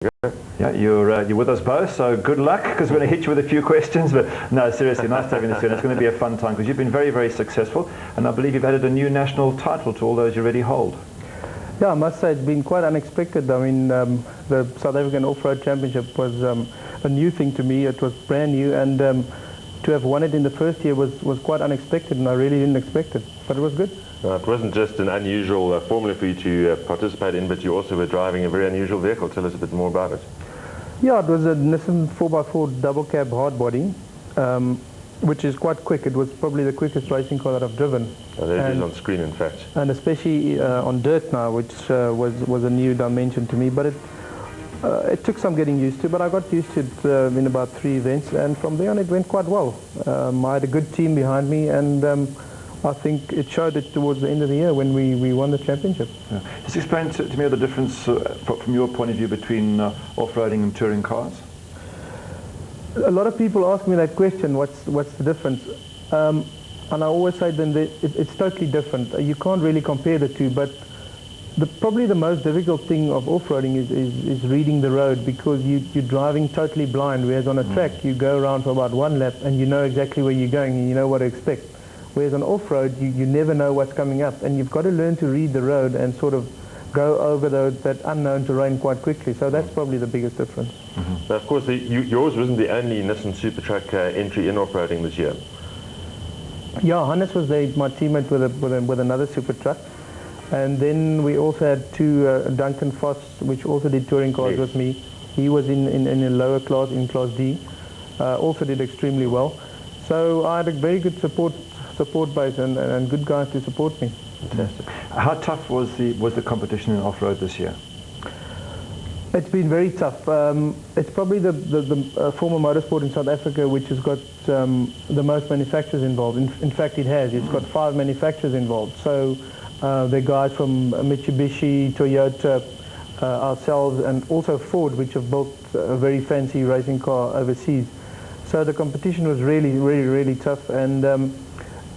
Yeah, you're with us both, so good luck, because we're going to hit you with a few questions. But no, seriously, nice having this here. It's going to be a fun time, because you've been very, very successful, and I believe you've added a new national title to all those you already hold. Yeah, I must say it's been quite unexpected. I mean, the South African Off-Road Championship was a new thing to me. It was brand new, and to have won it in the first year was quite unexpected, and I really didn't expect it, but it was good. It wasn't just an unusual formula for you to participate in, but you also were driving a very unusual vehicle. Tell us a bit more about it. Yeah, it was a Nissan 4x4 double cab hard body, which is quite quick. It was probably the quickest racing car that I've driven. Oh, there it is on screen, in fact. And especially on dirt now, which was a new dimension to me. But it took some getting used to, but I got used to it in about 3 events, and from there on it went quite well. I had a good team behind me, and I think it showed it towards the end of the year when we won the championship. Yeah. Just explain to me the difference from your point of view between off-roading and touring cars. A lot of people ask me that question, what's the difference? And I always say then that it's totally different. You can't really compare the two, but probably the most difficult thing of off-roading is reading the road, because you're driving totally blind, whereas on a track you go around for about 1 lap and you know exactly where you're going and you know what to expect. Whereas on off-road, you never know what's coming up, and you've got to learn to read the road and sort of go over that unknown terrain quite quickly. So that's probably the biggest difference. Now, of course, yours wasn't the only Nissan Super Truck entry in off-roading this year. Yeah, Hannes was my teammate with another Super Truck. And then we also had 2 Duncan Foss, which also did touring cars with me. He was in a lower class, in Class D. Also did extremely well. So I had a very good support base and good guys to support me. Fantastic. How tough was the competition in off-road this year? It's been very tough. It's probably the form of motorsport in South Africa which has got the most manufacturers involved. In fact, it has. It's got 5 manufacturers involved. So the guys from Mitsubishi, Toyota, ourselves, and also Ford, which have built a very fancy racing car overseas. So the competition was really tough, and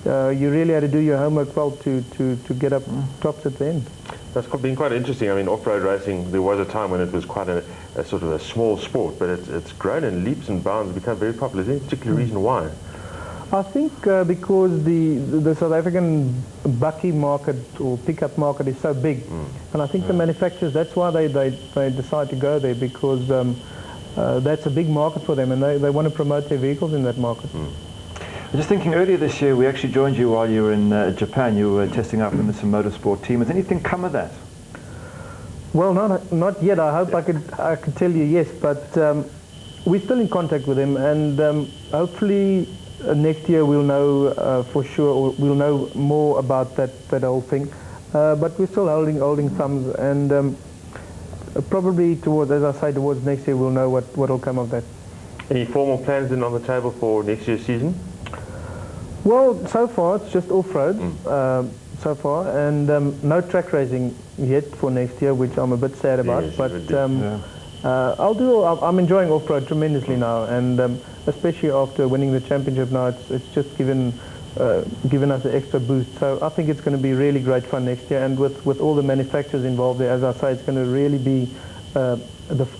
you really had to do your homework well to get up tops at the end. That's been quite interesting. I mean, off-road racing, there was a time when it was quite a sort of a small sport, but it's grown in leaps and bounds, become very popular. Is there any particular reason why? I think because the South African bucky market or pickup market is so big, and I think the manufacturers, that's why they decide to go there, because that's a big market for them, and they want to promote their vehicles in that market. Just thinking, earlier this year we actually joined you while you were in Japan. You were testing out the Nissan Motorsport team. Has anything come of that? Well, not yet. I hope I could tell you yes, but we're still in contact with them, and hopefully next year we'll know for sure, or we'll know more about that whole thing. But we're still holding thumbs, and probably towards next year we'll know what will come of that. Any formal plans then on the table for next year's season? Well, so far it's just off-road, so far, and no track racing yet for next year, which I'm a bit sad about. Yes, but I'm enjoying off-road tremendously now, and especially after winning the championship now, it's just given us an extra boost. So I think it's going to be really great fun next year, and with all the manufacturers involved there, as I say, it's going to really be a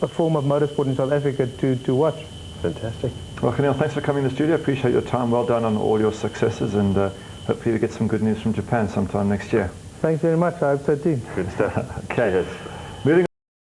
form of motorsport in South Africa to watch. Fantastic. Well, Giniel, thanks for coming to the studio. I appreciate your time. Well done on all your successes, and hopefully we get some good news from Japan sometime next year. Thanks very much. I hope so too. Good stuff. Okay.